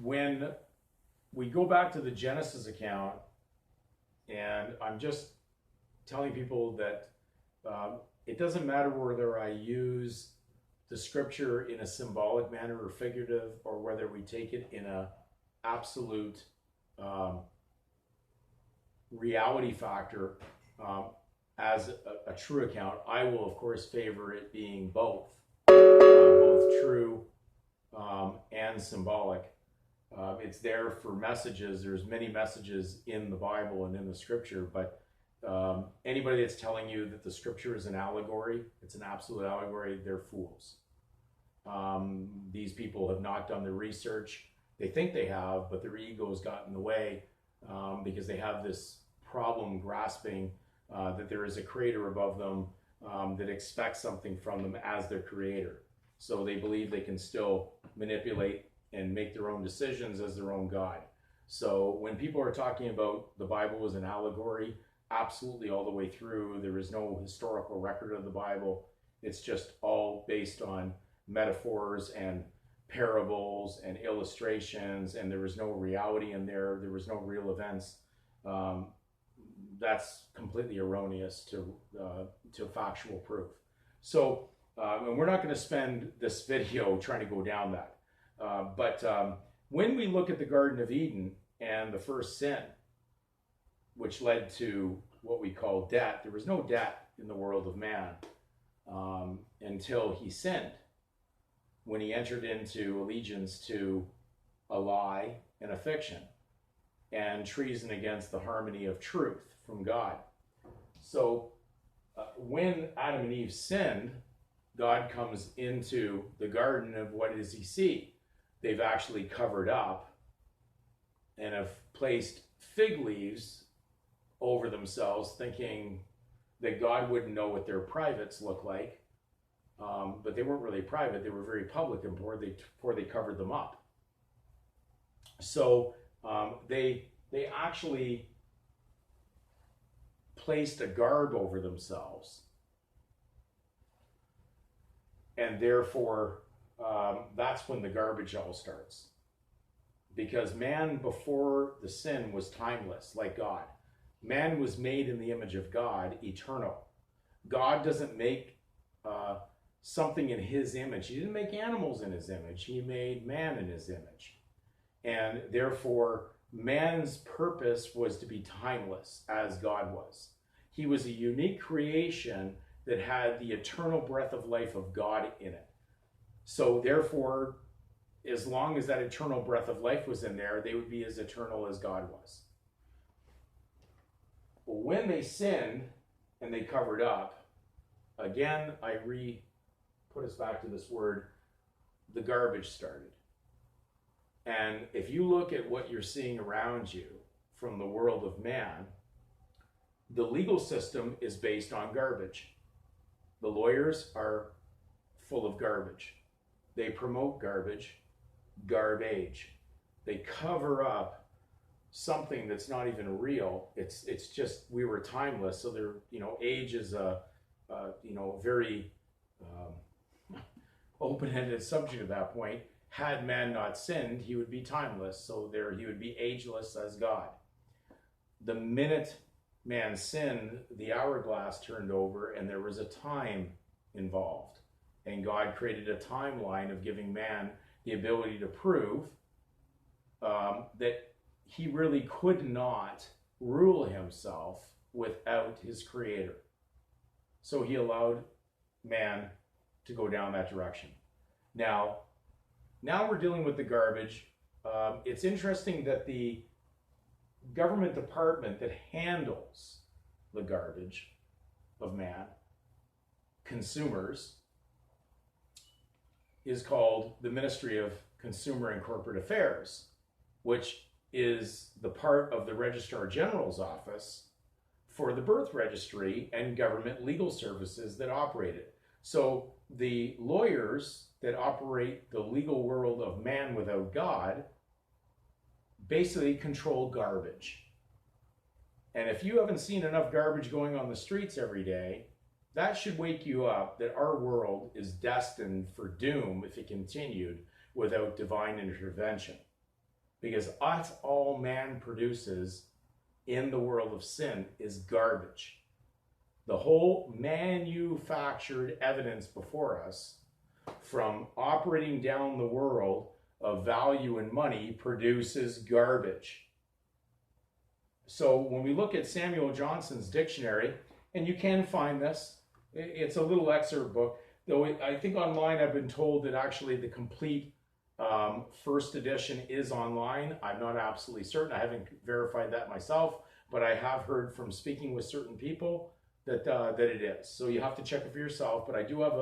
when we go back to the Genesis account, and I'm just telling people that it doesn't matter whether I use the scripture in a symbolic manner or figurative, or whether we take it in a absolute reality factor as a true account. I will, of course, favor it being both true and symbolic. It's there for messages. There's many messages in the Bible and in the scripture, but anybody that's telling you that the scripture is an allegory, it's an absolute allegory, they're fools. These people have not done the research. They think they have, but their ego's got in the way because they have this problem grasping that there is a creator above them that expects something from them as their creator. So they believe they can still manipulate and make their own decisions as their own God. So when people are talking about the Bible as an allegory, absolutely all the way through, there is no historical record of the Bible. It's just all based on metaphors and parables and illustrations, and there was no reality in there. There was no real events. That's completely erroneous to factual proof. So, and we're not going to spend this video trying to go down that. But when we look at the Garden of Eden and the first sin, which led to what we call debt, there was no debt in the world of man until he sinned, when he entered into allegiance to a lie and a fiction and treason against the harmony of truth from God. So when Adam and Eve sinned, God comes into the garden, of what does he see? They've actually covered up and have placed fig leaves over themselves, thinking that God wouldn't know what their privates look like. But they weren't really private, they were very public before they covered them up. So they actually placed a garb over themselves. And therefore, that's when the garbage all starts. Because man before the sin was timeless, like God. Man was made in the image of God, eternal. God doesn't make something in his image. He didn't make animals in his image. He made man in his image. And therefore, man's purpose was to be timeless, as God was. He was a unique creation that had the eternal breath of life of God in it. So therefore, as long as that eternal breath of life was in there, they would be as eternal as God was. But when they sinned and they covered up, again, I put us back to this word, the garbage started. And if you look at what you're seeing around you from the world of man, the legal system is based on garbage. The lawyers are full of garbage. They promote garbage. They cover up something that's not even real. It's just, we were timeless. So there, age is a very open-ended subject at that point. Had man not sinned, he would be timeless. So there, he would be ageless as God. The minute man sinned, the hourglass turned over and there was a time involved. And God created a timeline of giving man the ability to prove that he really could not rule himself without his creator. So he allowed man to go down that direction. Now we're dealing with the garbage. It's interesting that the government department that handles the garbage of man, consumers, is called the Ministry of Consumer and Corporate Affairs, which is the part of the Registrar General's office for the birth registry and government legal services that operate it. So the lawyers that operate the legal world of man without God basically control garbage. And if you haven't seen enough garbage going on the streets every day, that should wake you up that our world is destined for doom if it continued without divine intervention. because that's all man produces in the world of sin is garbage. The whole manufactured evidence before us, from operating down the world of value and money, produces garbage. So when we look at Samuel Johnson's dictionary, and you can find this, it's a little excerpt book, though I think online I've been told that actually the complete first edition is online. I'm not absolutely certain. I haven't verified that myself, but I have heard from speaking with certain people that it is. So you have to check it for yourself. But I do have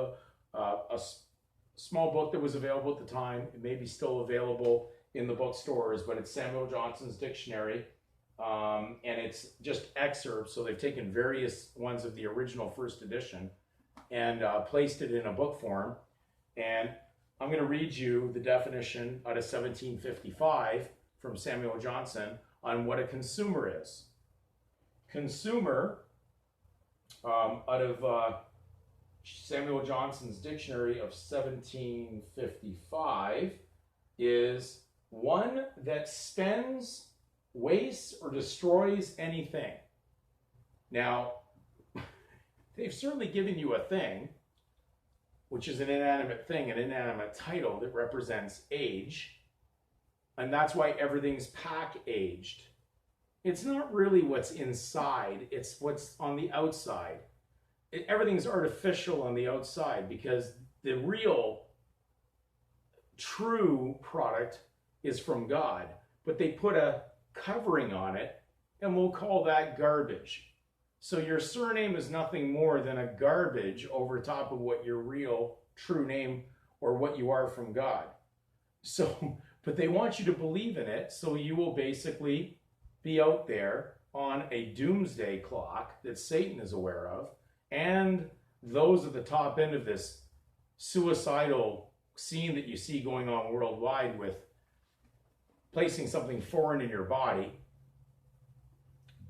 a small book that was available at the time. It may be still available in the bookstores, but it's Samuel Johnson's dictionary. And it's just excerpts. So they've taken various ones of the original first edition and placed it in a book form. And I'm going to read you the definition out of 1755 from Samuel Johnson on what a consumer is. Consumer, out of Samuel Johnson's dictionary of 1755, is one that spends, wastes, or destroys anything. Now, they've certainly given you a thing, which is an inanimate thing, an inanimate title that represents age, and that's why everything's pack-aged. It's not really what's inside, it's what's on the outside. Everything's artificial on the outside because the real, true product is from God, but they put a covering on it, and we'll call that garbage. So your surname is nothing more than a garbage over top of what your real, true name or what you are from God. So, but they want you to believe in it, so you will basically be out there on a doomsday clock that Satan is aware of, and those at the top end of this suicidal scene that you see going on worldwide with placing something foreign in your body,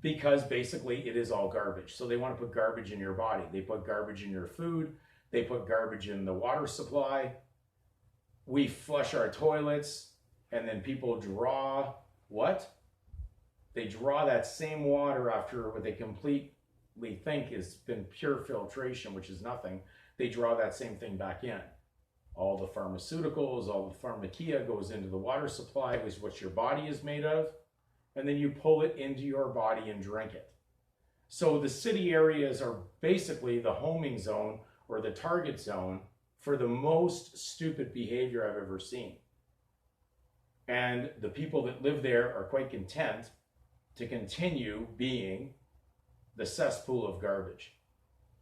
because basically it is all garbage. So they want to put garbage in your body. They put garbage in your food. They put garbage in the water supply. We flush our toilets, and then people draw what? They draw that same water after what they completely think has been pure filtration, which is nothing. They draw that same thing back in. All the pharmaceuticals, all the pharmacia goes into the water supply, which is what your body is made of, and then you pull it into your body and drink it. So the city areas are basically the homing zone or the target zone for the most stupid behavior I've ever seen. And the people that live there are quite content to continue being the cesspool of garbage.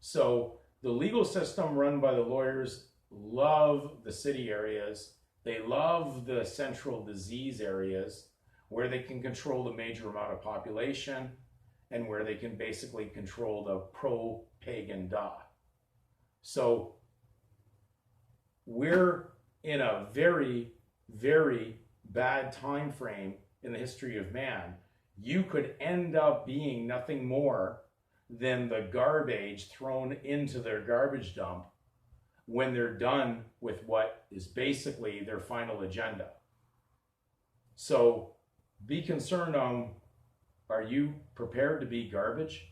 So the legal system run by the lawyers love the city areas. They love the central disease areas where they can control the major amount of population and where they can basically control the pro-pagan da. So we're in a very, very bad time frame in the history of man. You could end up being nothing more than the garbage thrown into their garbage dump when they're done with what is basically their final agenda. So be concerned on, are you prepared to be garbage?